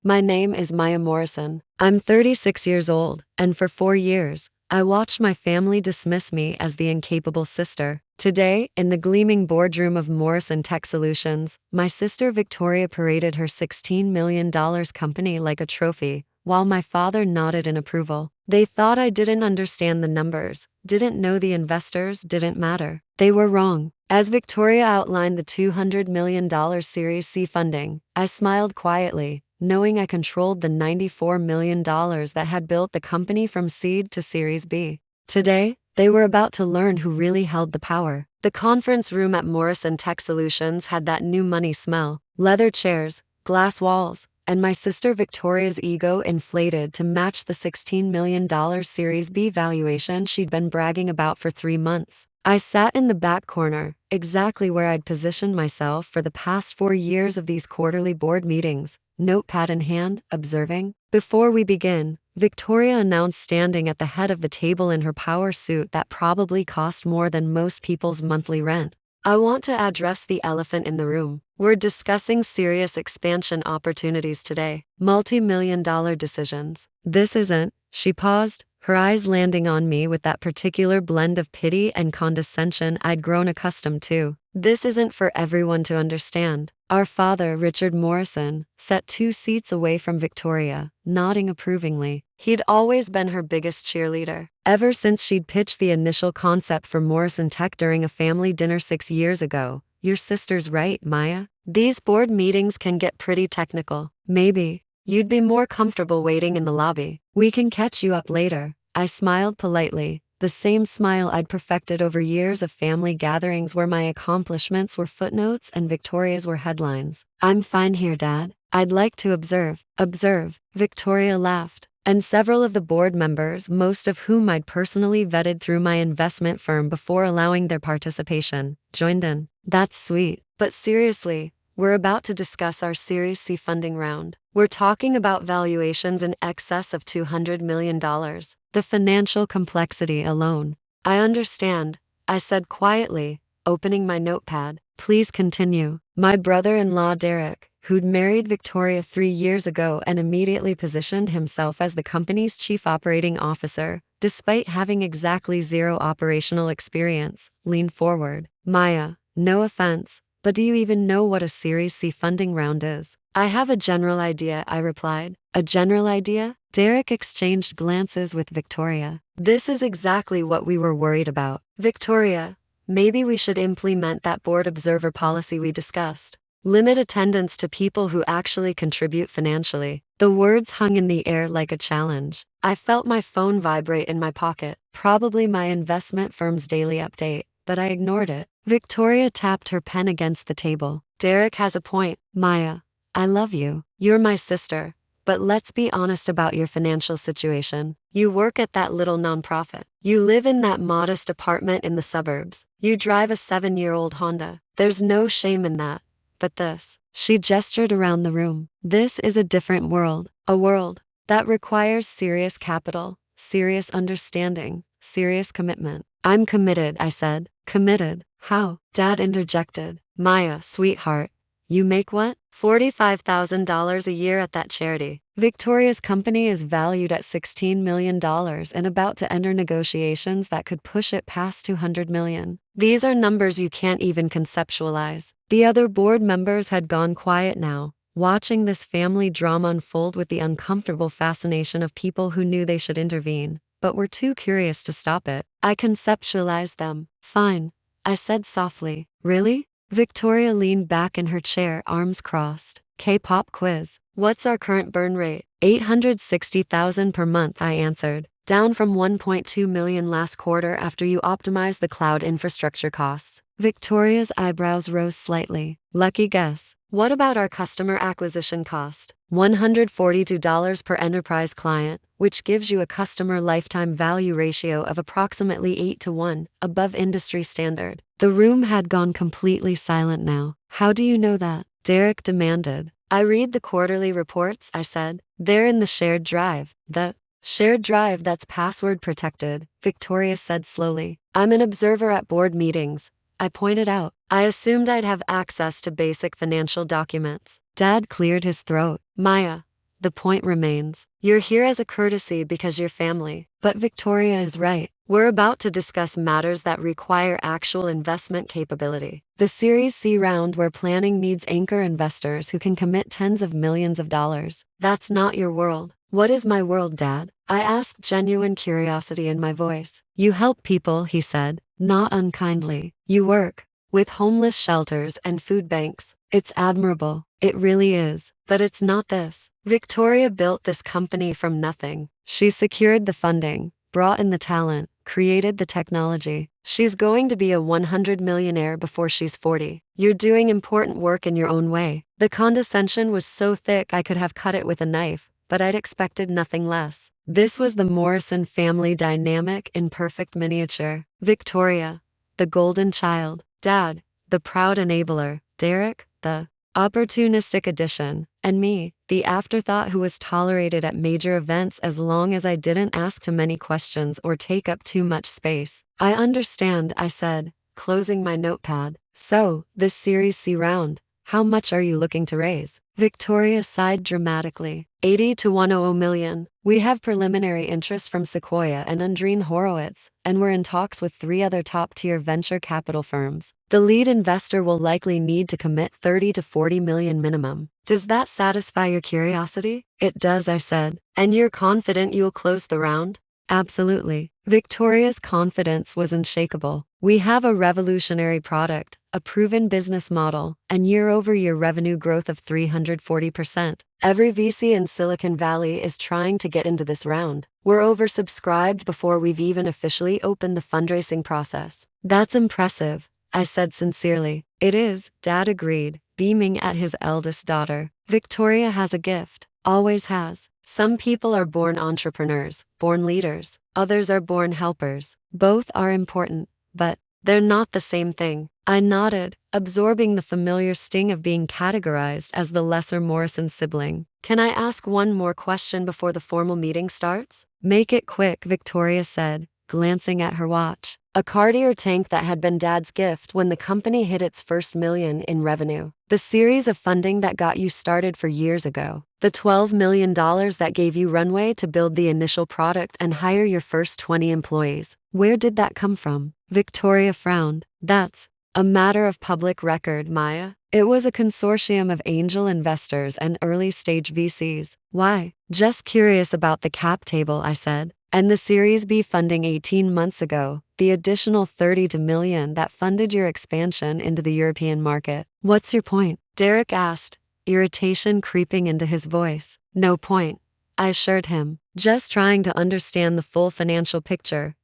My name is Maya Morrison. I'm 36 years old, and for 4 years, I watched my family dismiss me as the incapable sister. Today, in the gleaming boardroom of Morrison Tech Solutions, my sister Victoria paraded her $16 million company like a trophy, while my father nodded in approval. They thought I didn't understand the numbers, didn't know the investors didn't matter. They were wrong. As Victoria outlined the $200 million Series C funding, I smiled quietly, knowing I controlled the $94 million that had built the company from seed to Series B. Today, they were about to learn who really held the power. The conference room at Morrison Tech Solutions had that new money smell: leather chairs, glass walls, and my sister Victoria's ego inflated to match the $16 million Series B valuation she'd been bragging about for 3 months. I sat in the back corner, exactly where I'd positioned myself for the past 4 years of these quarterly board meetings, notepad in hand, observing. Before we begin, Victoria announced, standing at the head of the table in her power suit that probably cost more than most people's monthly rent. I want to address the elephant in the room. We're discussing serious expansion opportunities today, multi-million-dollar decisions. This isn't. She paused, her eyes landing on me with that particular blend of pity and condescension I'd grown accustomed to. This isn't for everyone to understand. Our father, Richard Morrison, sat 2 seats away from Victoria, nodding approvingly. He'd always been her biggest cheerleader. Ever since she'd pitched the initial concept for Morrison Tech during a family dinner 6 years ago. Your sister's right, Maya. These board meetings can get pretty technical. Maybe you'd be more comfortable waiting in the lobby. We can catch you up later. I smiled politely, the same smile I'd perfected over years of family gatherings where my accomplishments were footnotes and Victoria's were headlines. I'm fine here, Dad. I'd like to observe. Observe, Victoria laughed. And several of the board members, most of whom I'd personally vetted through my investment firm before allowing their participation, joined in. That's sweet. But seriously, we're about to discuss our Series C funding round. We're talking about valuations in excess of $200 million. The financial complexity alone. I understand, I said quietly, opening my notepad. Please continue. My brother-in-law Derek, who'd married Victoria 3 years ago and immediately positioned himself as the company's chief operating officer, despite having exactly 0 operational experience, leaned forward. Maya, no offense, but do you even know what a Series C funding round is? I have a general idea, I replied. A general idea? Derek exchanged glances with Victoria. This is exactly what we were worried about. Victoria, maybe we should implement that board observer policy we discussed. Limit attendance to people who actually contribute financially. The words hung in the air like a challenge. I felt my phone vibrate in my pocket, probably my investment firm's daily update, but I ignored it. Victoria tapped her pen against the table. Derek has a point, Maya. I love you. You're my sister. But let's be honest about your financial situation. You work at that little nonprofit. You live in that modest apartment in the suburbs. You drive a 7-year-old Honda. There's no shame in that. But this, she gestured around the room. This is a different world. A world that requires serious capital, serious understanding, serious commitment. I'm committed, I said. Committed? How? Dad interjected. Maya, sweetheart. You make what? $45,000 a year at that charity. Victoria's company is valued at $16 million and about to enter negotiations that could push it past $200 million. These are numbers you can't even conceptualize. The other board members had gone quiet now, watching this family drama unfold with the uncomfortable fascination of people who knew they should intervene, but were too curious to stop it. I conceptualized them. Fine, I said softly. Really? Victoria leaned back in her chair, arms crossed. K-pop quiz. What's our current burn rate? $860,000 per month, I answered. Down from $1.2 million last quarter after you optimized the cloud infrastructure costs. Victoria's eyebrows rose slightly. Lucky guess. What about our customer acquisition cost? $142 per enterprise client, which gives you a customer lifetime value ratio of approximately 8-to-1, above industry standard. The room had gone completely silent now. How do you know that? Derek demanded. I read the quarterly reports, I said. They're in the shared drive. The shared drive that's password protected, Victoria said slowly. I'm an observer at board meetings, I pointed out. I assumed I'd have access to basic financial documents. Dad cleared his throat. Maya, the point remains. You're here as a courtesy because you're family. But Victoria is right. We're about to discuss matters that require actual investment capability. The Series C round where planning needs anchor investors who can commit tens of millions of dollars. That's not your world. What is my world, Dad? I asked, genuine curiosity in my voice. You help people, he said, not unkindly. You work with homeless shelters and food banks. It's admirable. It really is. But it's not this. Victoria built this company from nothing. She secured the funding, brought in the talent, created the technology. She's going to be a 100 millionaire before she's 40. You're doing important work in your own way. The condescension was so thick I could have cut it with a knife, but I'd expected nothing less. This was the Morrison family dynamic in perfect miniature. Victoria, the golden child. Dad, the proud enabler. Derek, the opportunistic addition. And me, the afterthought who was tolerated at major events as long as I didn't ask too many questions or take up too much space. I understand, I said, closing my notepad. So, this Series C round, how much are you looking to raise? Victoria sighed dramatically. 80 to 100 million. We have preliminary interest from Sequoia and Andreen Horowitz, and we're in talks with 3 other top-tier venture capital firms. The lead investor will likely need to commit 30 to 40 million minimum. Does that satisfy your curiosity? It does, I said. And you're confident you'll close the round? Absolutely. Victoria's confidence was unshakable. We have a revolutionary product, a proven business model, and year-over-year revenue growth of 340%. Every VC in Silicon Valley is trying to get into this round. We're oversubscribed before we've even officially opened the fundraising process. That's impressive, I said sincerely. It is, Dad agreed, beaming at his eldest daughter. Victoria has a gift. Always has. Some people are born entrepreneurs, born leaders. Others are born helpers. Both are important, but they're not the same thing. I nodded, absorbing the familiar sting of being categorized as the lesser Morrison sibling. Can I ask one more question before the formal meeting starts? Make it quick, Victoria said, glancing at her watch. A Cartier tank that had been Dad's gift when the company hit its first million in revenue. The series of funding that got you started for years ago. The $12 million that gave you runway to build the initial product and hire your first 20 employees. Where did that come from? Victoria frowned. That's a matter of public record, Maya. It was a consortium of angel investors and early-stage VCs. Why? Just curious about the cap table, I said. And the Series B funding 18 months ago, the additional 30 million that funded your expansion into the European market. What's your point? Derek asked, irritation creeping into his voice. No point, I assured him. Just trying to understand the full financial picture,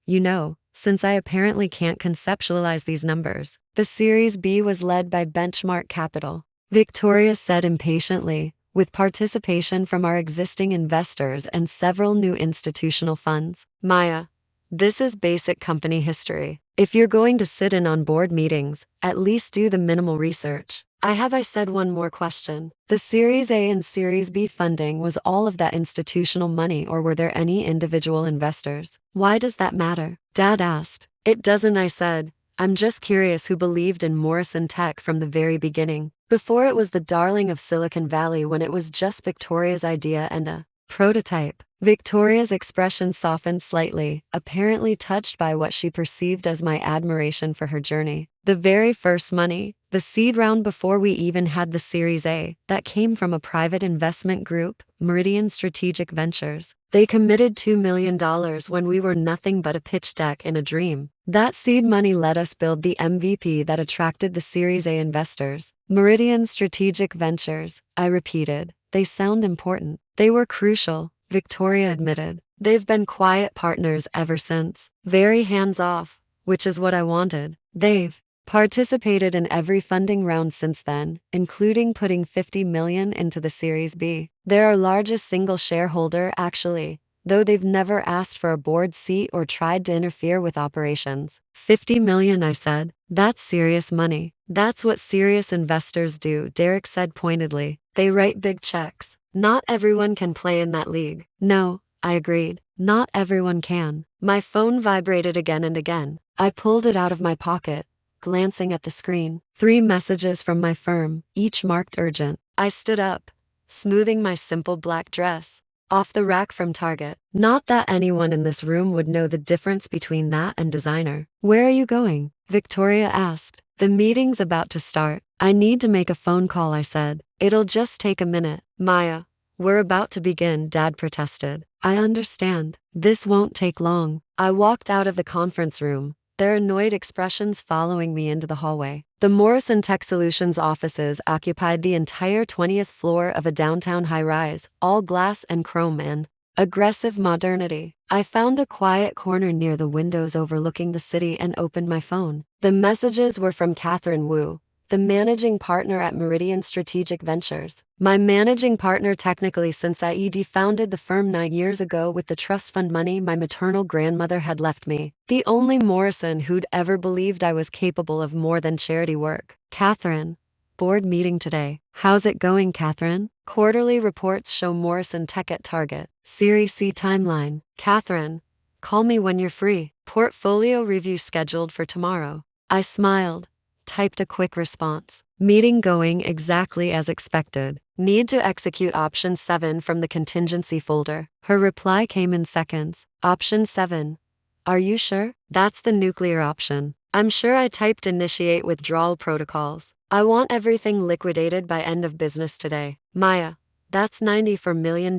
since I apparently can't conceptualize these numbers. The Series B was led by Benchmark Capital, Victoria said impatiently, with participation from our existing investors and several new institutional funds. Maya, this is basic company history. If you're going to sit in on board meetings, at least do the minimal research. I said one more question. The Series A and Series B funding was all of that institutional money, or were there any individual investors? Why does that matter? Dad asked. It doesn't, I said. I'm just curious who believed in Morrison Tech from the very beginning. Before it was the darling of Silicon Valley, when it was just Victoria's idea and a prototype. Victoria's expression softened slightly, apparently touched by what she perceived as my admiration for her journey. The very first money, the seed round before we even had the Series A, that came from a private investment group, Meridian Strategic Ventures. They committed $2 million when we were nothing but a pitch deck in a dream. That seed money let us build the MVP that attracted the Series A investors. Meridian Strategic Ventures, I repeated. They sound important. They were crucial, Victoria admitted. They've been quiet partners ever since. Very hands-off, which is what I wanted. They've participated in every funding round since then, including putting 50 million into the Series B. They're our largest single shareholder, actually, though they've never asked for a board seat or tried to interfere with operations. 50 million, I said. That's serious money. That's what serious investors do, Derek said pointedly. They write big checks. Not everyone can play in that league. No, I agreed. Not everyone can. My phone vibrated again and again. I pulled it out of my pocket, glancing at the screen. 3 messages from my firm, each marked urgent. I stood up, smoothing my simple black dress off the rack from Target. Not that anyone in this room would know the difference between that and designer. Where are you going? Victoria asked. The meeting's about to start. I need to make a phone call, I said. It'll just take a minute. Maya, we're about to begin, Dad protested. I understand. This won't take long. I walked out of the conference room, their annoyed expressions following me into the hallway. The Morrison Tech Solutions offices occupied the entire 20th floor of a downtown high-rise, all glass and chrome and aggressive modernity. I found a quiet corner near the windows overlooking the city and opened my phone. The messages were from Catherine Wu, the managing partner at Meridian Strategic Ventures. My managing partner technically, since I founded the firm 9 years ago with the trust fund money my maternal grandmother had left me. The only Morrison who'd ever believed I was capable of more than charity work. Catherine, board meeting today. How's it going, Catherine? Quarterly reports show Morrison Tech at target. Series C timeline. Catherine, call me when you're free. Portfolio review scheduled for tomorrow. I smiled, typed a quick response. Meeting going exactly as expected. Need to execute option 7 from the contingency folder. Her reply came in seconds. Option 7. Are you sure? That's the nuclear option. I'm sure. I typed initiate withdrawal protocols. I want everything liquidated by end of business today. Maya, that's $94 million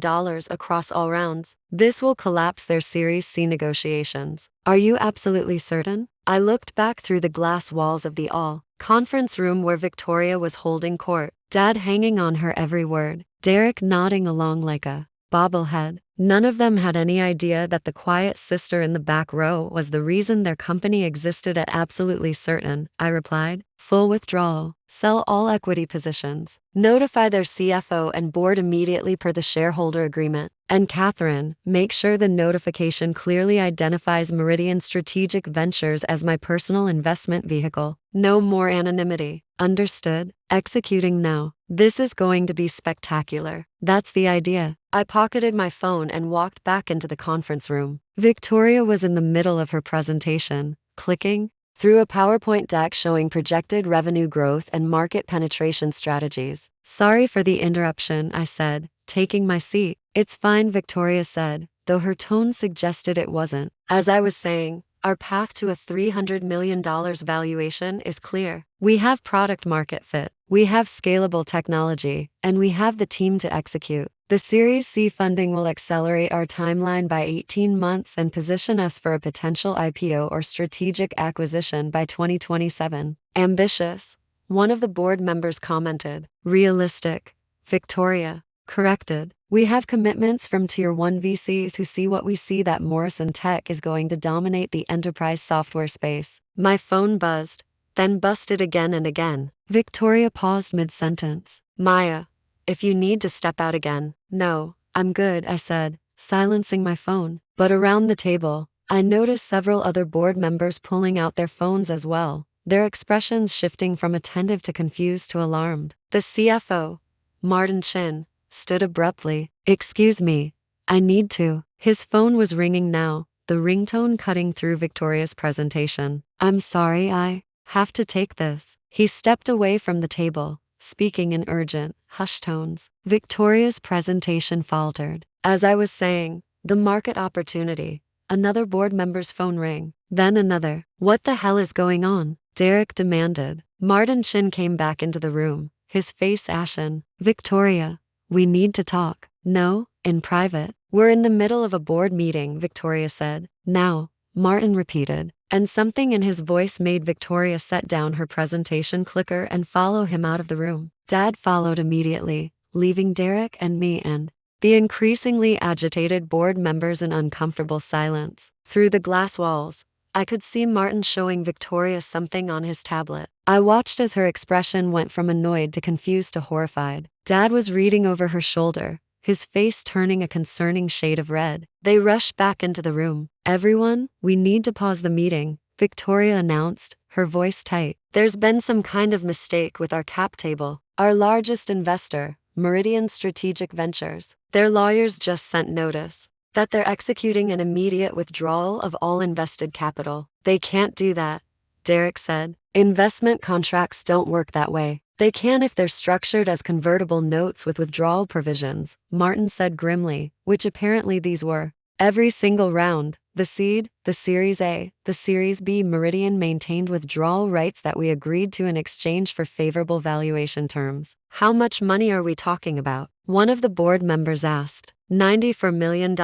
across all rounds. This will collapse their Series C negotiations. Are you absolutely certain? I looked back through the glass walls of the conference room where Victoria was holding court, Dad hanging on her every word, Derek nodding along like a bobblehead. None of them had any idea that the quiet sister in the back row was the reason their company existed. At absolutely certain, I replied. Full withdrawal. Sell all equity positions. Notify their CFO and board immediately per the shareholder agreement. And Catherine, make sure the notification clearly identifies Meridian Strategic Ventures as my personal investment vehicle. No more anonymity. Understood? Executing now. This is going to be spectacular. That's the idea. I pocketed my phone and walked back into the conference room. Victoria was in the middle of her presentation, clicking through a PowerPoint deck showing projected revenue growth and market penetration strategies. Sorry for the interruption, I said, taking my seat. It's fine, Victoria said, though her tone suggested it wasn't. As I was saying, our path to a $300 million valuation is clear. We have product market fit, we have scalable technology, and we have the team to execute. The Series C funding will accelerate our timeline by 18 months and position us for a potential IPO or strategic acquisition by 2027. Ambitious, one of the board members commented. Realistic, Victoria corrected. We have commitments from Tier 1 VCs who see what we see, that Morrison Tech is going to dominate the enterprise software space. My phone buzzed, then busted again and again. Victoria paused mid-sentence. Maya, if you need to step out again. No, I'm good, I said, silencing my phone. But around the table, I noticed several other board members pulling out their phones as well, their expressions shifting from attentive to confused to alarmed. The CFO, Martin Chin, stood abruptly. Excuse me, I need to. His phone was ringing now, the ringtone cutting through Victoria's presentation. I'm sorry, I have to take this. He stepped away from the table, speaking in urgent, hushed tones. Victoria's presentation faltered. As I was saying, the market opportunity. Another board member's phone rang, then another. What the hell is going on? Derek demanded. Martin Chin came back into the room, his face ashen. Victoria, we need to talk. No, in private. We're in the middle of a board meeting, Victoria said. Now, Martin repeated, and something in his voice made Victoria set down her presentation clicker and follow him out of the room. Dad followed immediately, leaving Derek and me and the increasingly agitated board members in uncomfortable silence. Through the glass walls, I could see Martin showing Victoria something on his tablet. I watched as her expression went from annoyed to confused to horrified. Dad was reading over her shoulder, his face turning a concerning shade of red. They rushed back into the room. Everyone, we need to pause the meeting, Victoria announced, her voice tight. There's been some kind of mistake with our cap table. Our largest investor, Meridian Strategic Ventures, their lawyers just sent notice that they're executing an immediate withdrawal of all invested capital. They can't do that, Derek said. Investment contracts don't work that way. They can if they're structured as convertible notes with withdrawal provisions, Martin said grimly, which apparently these were. Every single round, the seed, the Series A, the Series B, Meridian maintained withdrawal rights that we agreed to in exchange for favorable valuation terms. How much money are we talking about? One of the board members asked. $94 million,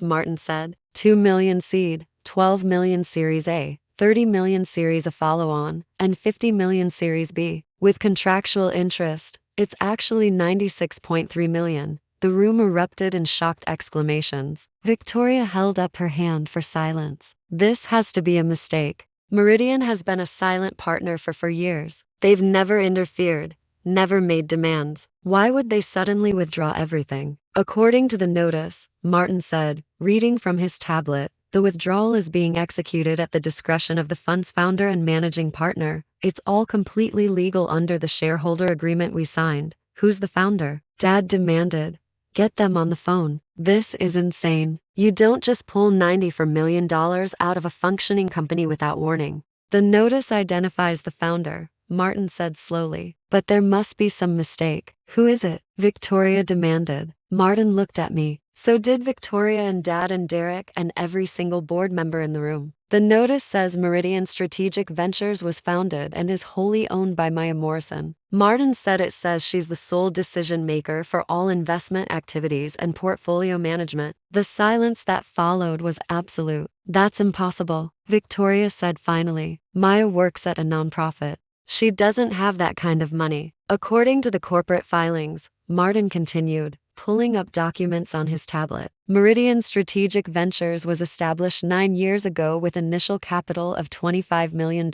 Martin said. 2 million seed, 12 million Series A, 30 million Series A follow-on, and 50 million Series B. With contractual interest, it's actually 96.3 million. The room erupted in shocked exclamations. Victoria held up her hand for silence. This has to be a mistake. Meridian has been a silent partner for years. They've never interfered, never made demands. Why would they suddenly withdraw everything? According to the notice, Martin said, reading from his tablet, the withdrawal is being executed at the discretion of the fund's founder and managing partner. It's all completely legal under the shareholder agreement we signed. Who's the founder? Dad demanded. Get them on the phone. This is insane. You don't just pull $94 million out of a functioning company without warning. The notice identifies the founder, Martin said slowly. But there must be some mistake. Who is it? Victoria demanded. Martin looked at me. So did Victoria and Dad and Derek and every single board member in the room. The notice says Meridian Strategic Ventures was founded and is wholly owned by Maya Morrison. Martin said it says she's the sole decision maker for all investment activities and portfolio management. The silence that followed was absolute. That's impossible, Victoria said finally. Maya works at a nonprofit. She doesn't have that kind of money. According to the corporate filings, Martin continued, pulling up documents on his tablet. Meridian Strategic Ventures was established 9 years ago with initial capital of $25 million.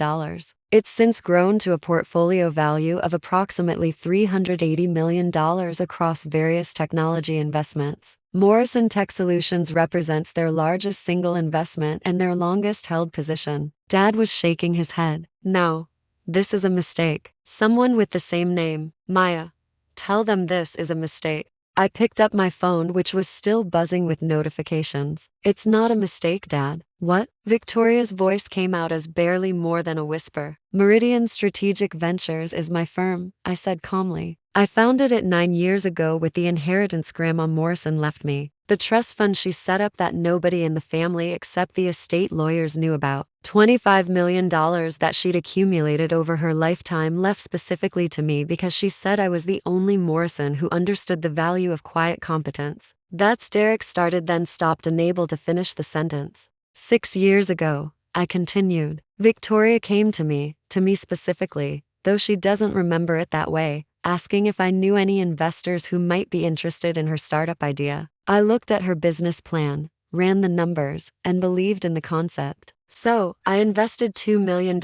It's since grown to a portfolio value of approximately $380 million across various technology investments. Morrison Tech Solutions represents their largest single investment and their longest held position. Dad was shaking his head. No, this is a mistake. Someone with the same name, Maya. Tell them this is a mistake. I picked up my phone, which was still buzzing with notifications. It's not a mistake, Dad. What? Victoria's voice came out as barely more than a whisper. Meridian Strategic Ventures is my firm, I said calmly. I founded it 9 years ago with the inheritance Grandma Morrison left me. The trust fund she set up that nobody in the family except the estate lawyers knew about. $25 million that she'd accumulated over her lifetime left specifically to me because she said I was the only Morrison who understood the value of quiet competence. That's Derek started then stopped unable to finish the sentence. 6 years ago, I continued. Victoria came to me specifically, though she doesn't remember it that way, asking if I knew any investors who might be interested in her startup idea. I looked at her business plan, ran the numbers, and believed in the concept. So, I invested $2 million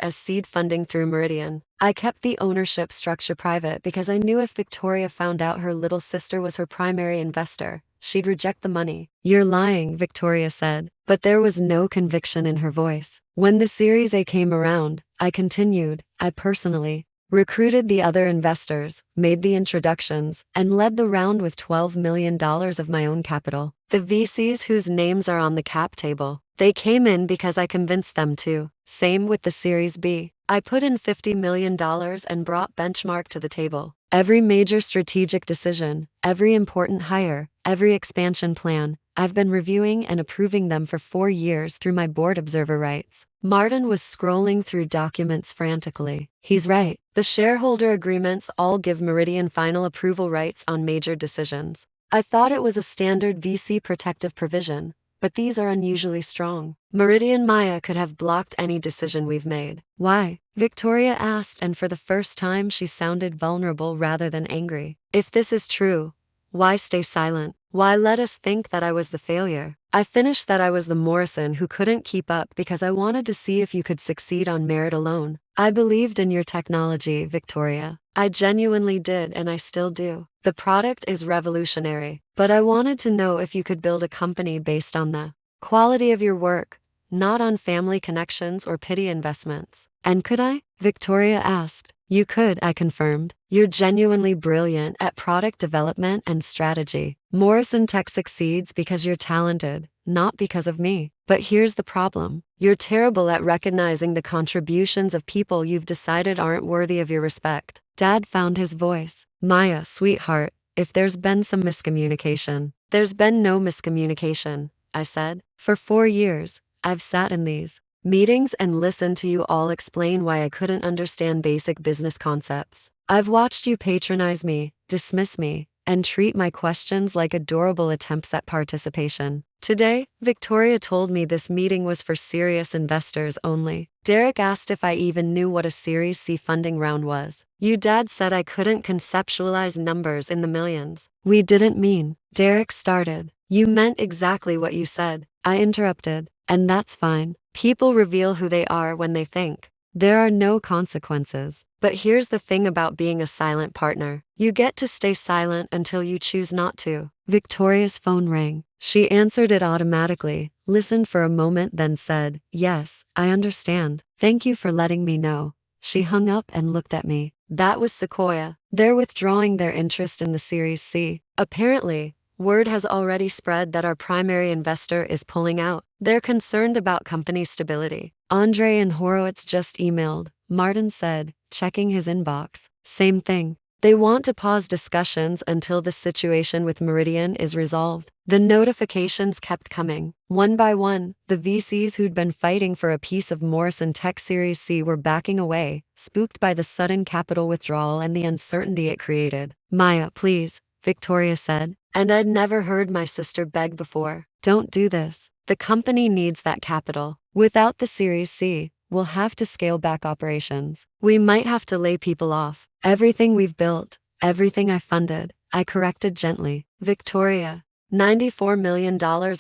as seed funding through Meridian. I kept the ownership structure private because I knew if Victoria found out her little sister was her primary investor, she'd reject the money. You're lying, Victoria said, but there was no conviction in her voice. When the Series A came around, I continued, I personally recruited the other investors, made the introductions, and led the round with $12 million of my own capital. The VCs whose names are on the cap table, they came in because I convinced them to. Same with the Series B. I put in $50 million and brought Benchmark to the table. Every major strategic decision, every important hire, every expansion plan, I've been reviewing and approving them for 4 years through my board observer rights. Martin was scrolling through documents frantically. He's right. The shareholder agreements all give Meridian final approval rights on major decisions. I thought it was a standard VC protective provision, but these are unusually strong. Meridian Maya could have blocked any decision we've made. Why? Victoria asked, and for the first time she sounded vulnerable rather than angry. If this is true, why stay silent? Why let us think that I was the failure? I finished that I was the Morrison who couldn't keep up because I wanted to see if you could succeed on merit alone. I believed in your technology, Victoria. I genuinely did, and I still do. The product is revolutionary, but I wanted to know if you could build a company based on the quality of your work, not on family connections or pity investments. And could I? Victoria asked. You could, I confirmed. You're genuinely brilliant at product development and strategy. Morrison Tech succeeds because you're talented, not because of me. But here's the problem. You're terrible at recognizing the contributions of people you've decided aren't worthy of your respect. Dad found his voice. Maya, sweetheart, if there's been some miscommunication. There's been no miscommunication, I said. For 4 years, I've sat in these meetings and listened to you all explain why I couldn't understand basic business concepts. I've watched you patronize me, dismiss me, and treat my questions like adorable attempts at participation. Today, Victoria told me this meeting was for serious investors only. Derek asked if I even knew what a Series C funding round was. You dad said I couldn't conceptualize numbers in the millions. We didn't mean. Derek started. You meant exactly what you said. I interrupted. And that's fine. People reveal who they are when they think. There are no consequences. But here's the thing about being a silent partner. You get to stay silent until you choose not to. Victoria's phone rang. She answered it automatically, listened for a moment, then said, "Yes, I understand. Thank you for letting me know." She hung up and looked at me. That was Sequoia. They're withdrawing their interest in the Series C. Apparently, word has already spread that our primary investor is pulling out. They're concerned about company stability. Andre and Horowitz just emailed, Martin said, checking his inbox. Same thing. They want to pause discussions until the situation with Meridian is resolved. The notifications kept coming. One by one, the VCs who'd been fighting for a piece of Morrison Tech Series C were backing away, spooked by the sudden capital withdrawal and the uncertainty it created. Maya, please, Victoria said. And I'd never heard my sister beg before. Don't do this. The company needs that capital. Without the Series C, we'll have to scale back operations. We might have to lay people off. Everything we've built, everything I funded, I corrected gently. Victoria, $94 million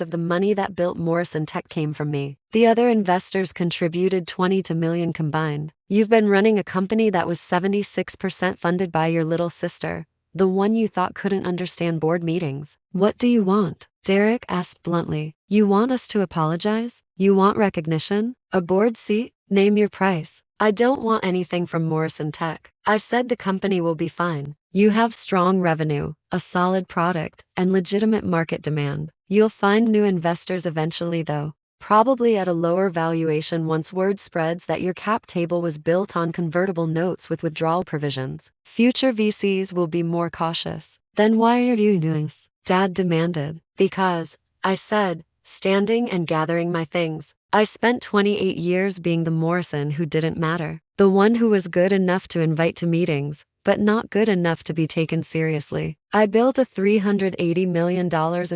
of the money that built Morrison Tech came from me. The other investors contributed $22 million combined. You've been running a company that was 76% funded by your little sister, the one you thought couldn't understand board meetings. What do you want? Derek asked bluntly. You want us to apologize? You want recognition? A board seat? Name your price. I don't want anything from Morrison Tech. I said the company will be fine. You have strong revenue, a solid product, and legitimate market demand. You'll find new investors eventually though. Probably at a lower valuation once word spreads that your cap table was built on convertible notes with withdrawal provisions. Future VCs will be more cautious. Then why are you doing this? Dad demanded. Because, I said, standing and gathering my things. I spent 28 years being the Morrison who didn't matter. The one who was good enough to invite to meetings, but not good enough to be taken seriously. I built a $380 million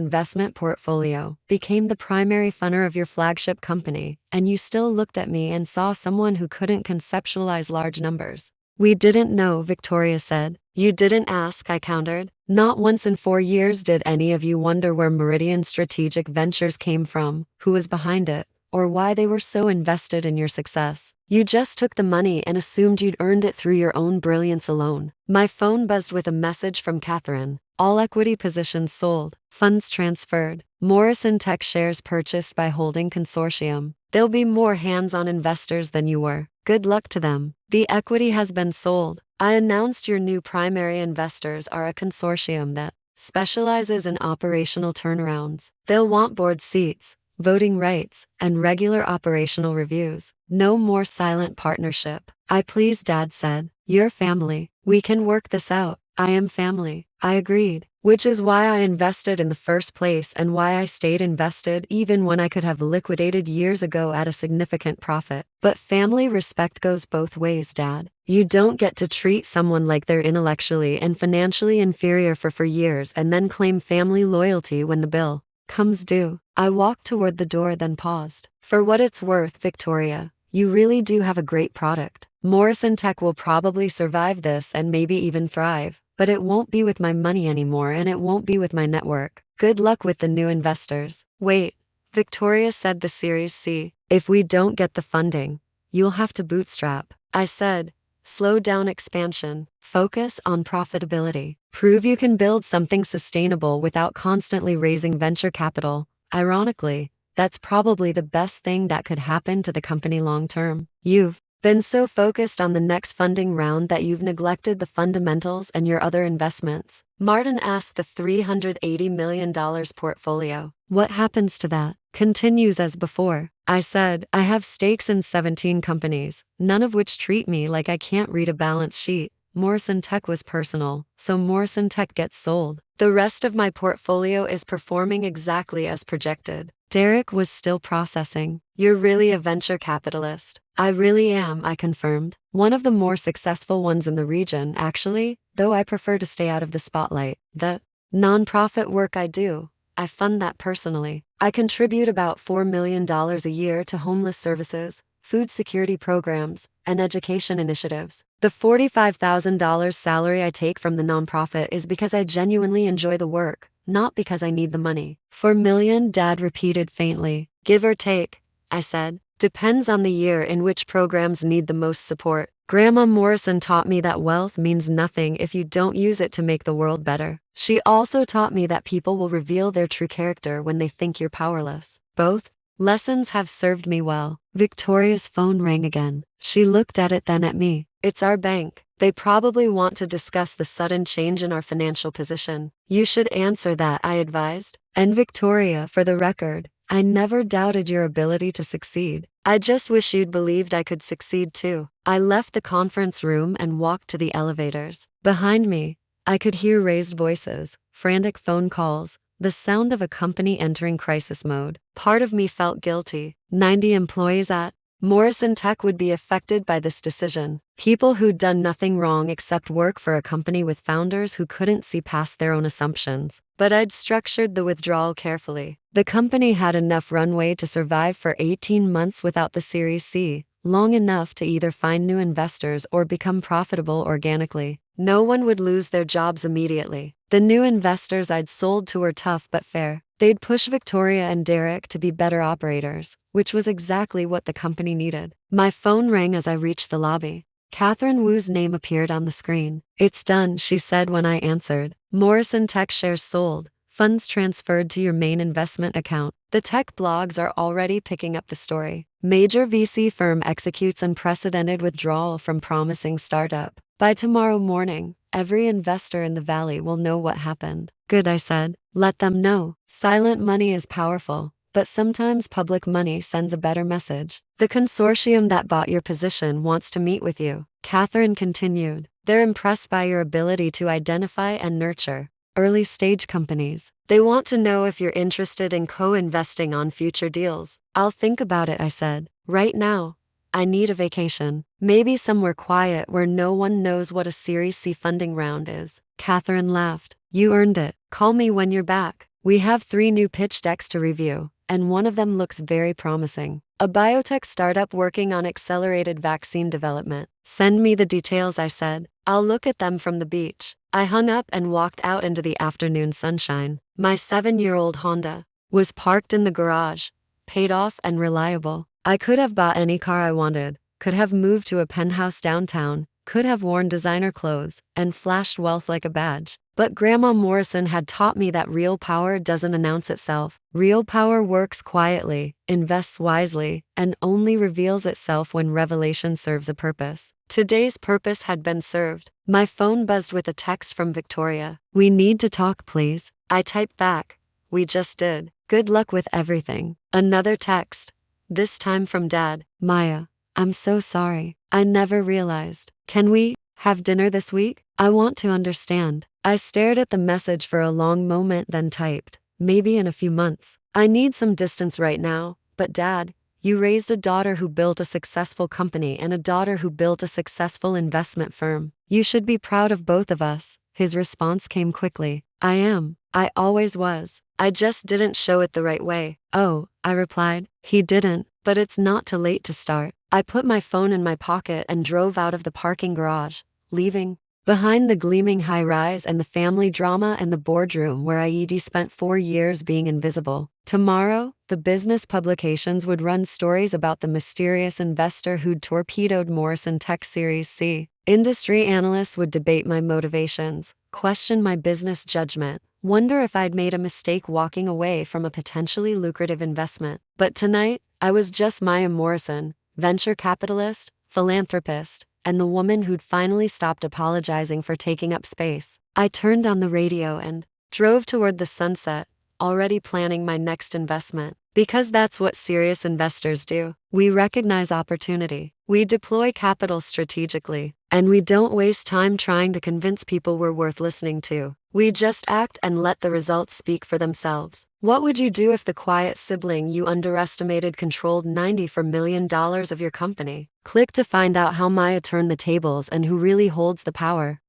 investment portfolio, became the primary funder of your flagship company, and you still looked at me and saw someone who couldn't conceptualize large numbers. We didn't know, Victoria said. You didn't ask, I countered. Not once in 4 years did any of you wonder where Meridian Strategic Ventures came from, who was behind it, or why they were so invested in your success. You just took the money and assumed you'd earned it through your own brilliance alone. My phone buzzed with a message from Catherine. All equity positions sold, funds transferred, Morrison Tech shares purchased by holding consortium. There'll be more hands-on investors than you were. Good luck to them. The equity has been sold. I announced your new primary investors are a consortium that specializes in operational turnarounds. They'll want board seats, voting rights, and regular operational reviews. No more silent partnership. I pleased, Dad said. You're family. We can work this out. I am family. I agreed. Which is why I invested in the first place and why I stayed invested even when I could have liquidated years ago at a significant profit. But family respect goes both ways, Dad. You don't get to treat someone like they're intellectually and financially inferior for years and then claim family loyalty when the bill comes due. I walked toward the door, then paused. For what it's worth, Victoria, you really do have a great product. Morrison Tech will probably survive this and maybe even thrive, but it won't be with my money anymore and it won't be with my network. Good luck with the new investors. Wait, Victoria said the Series C. If we don't get the funding, you'll have to bootstrap. I said, slow down expansion, focus on profitability. Prove you can build something sustainable without constantly raising venture capital. Ironically, that's probably the best thing that could happen to the company long term. You've been so focused on the next funding round that you've neglected the fundamentals and your other investments. Martin asked the $380 million portfolio. What happens to that? Continues as before. I said, I have stakes in 17 companies, none of which treat me like I can't read a balance sheet. Morrison Tech was personal, so Morrison Tech gets sold. The rest of my portfolio is performing exactly as projected. Derek was still processing. You're really a venture capitalist. I really am, I confirmed. One of the more successful ones in the region, actually, though I prefer to stay out of the spotlight. The nonprofit work I do, I fund that personally. I contribute about $4 million a year to homeless services, food security programs, and education initiatives. The $45,000 salary I take from the nonprofit is because I genuinely enjoy the work, not because I need the money. $4 million, Dad repeated faintly. Give or take, I said. Depends on the year in which programs need the most support. Grandma Morrison taught me that wealth means nothing if you don't use it to make the world better. She also taught me that people will reveal their true character when they think you're powerless. Both lessons have served me well. Victoria's phone rang again. She looked at it, then at me. It's our bank. They probably want to discuss the sudden change in our financial position. You should answer that, I advised. And Victoria, for the record, I never doubted your ability to succeed. I just wish you'd believed I could succeed too. I left the conference room and walked to the elevators. Behind me, I could hear raised voices, frantic phone calls, the sound of a company entering crisis mode. Part of me felt guilty. 90 employees at Morrison Tech would be affected by this decision. People who'd done nothing wrong except work for a company with founders who couldn't see past their own assumptions. But I'd structured the withdrawal carefully. The company had enough runway to survive for 18 months without the Series C, long enough to either find new investors or become profitable organically. No one would lose their jobs immediately. The new investors I'd sold to were tough but fair. They'd push Victoria and Derek to be better operators, which was exactly what the company needed. My phone rang as I reached the lobby. Catherine Wu's name appeared on the screen. It's done, she said when I answered. Morrison Tech shares sold. Funds transferred to your main investment account. The tech blogs are already picking up the story. Major VC firm executes unprecedented withdrawal from promising startup. By tomorrow morning, every investor in the valley will know what happened. Good, I said. Let them know. Silent money is powerful, but sometimes public money sends a better message. The consortium that bought your position wants to meet with you, Catherine continued. They're impressed by your ability to identify and nurture early-stage companies. They want to know if you're interested in co-investing on future deals. I'll think about it, I said. Right now, I need a vacation. Maybe somewhere quiet where no one knows what a Series C funding round is. Catherine laughed. You earned it. Call me when you're back. We have 3 new pitch decks to review, and one of them looks very promising. A biotech startup working on accelerated vaccine development. Send me the details, I said. I'll look at them from the beach. I hung up and walked out into the afternoon sunshine. My 7-year-old Honda was parked in the garage, paid off and reliable. I could have bought any car I wanted, could have moved to a penthouse downtown, could have worn designer clothes, and flashed wealth like a badge. But Grandma Morrison had taught me that real power doesn't announce itself. Real power works quietly, invests wisely, and only reveals itself when revelation serves a purpose. Today's purpose had been served. My phone buzzed with a text from Victoria. We need to talk, please. I typed back. We just did. Good luck with everything. Another text. This time from Dad. Maya, I'm so sorry. I never realized. Can we have dinner this week? I want to understand. I stared at the message for a long moment, then typed, maybe in a few months. I need some distance right now, but Dad, you raised a daughter who built a successful company and a daughter who built a successful investment firm. You should be proud of both of us. His response came quickly. I am. I always was. I just didn't show it the right way. Oh, I replied. He didn't, but it's not too late to start. I put my phone in my pocket and drove out of the parking garage, leaving behind the gleaming high-rise and the family drama and the boardroom where I'd spent 4 years being invisible. Tomorrow, the business publications would run stories about the mysterious investor who'd torpedoed Morrison Tech Series C. Industry analysts would debate my motivations, question my business judgment, wonder if I'd made a mistake walking away from a potentially lucrative investment. But tonight, I was just Maya Morrison, venture capitalist, philanthropist, and the woman who'd finally stopped apologizing for taking up space. I turned on the radio and drove toward the sunset, already planning my next investment. Because that's what serious investors do. We recognize opportunity, we deploy capital strategically, and we don't waste time trying to convince people we're worth listening to. We just act and let the results speak for themselves. What would you do if the quiet sibling you underestimated controlled $94 million of your company? Click to find out how Maya turned the tables and who really holds the power.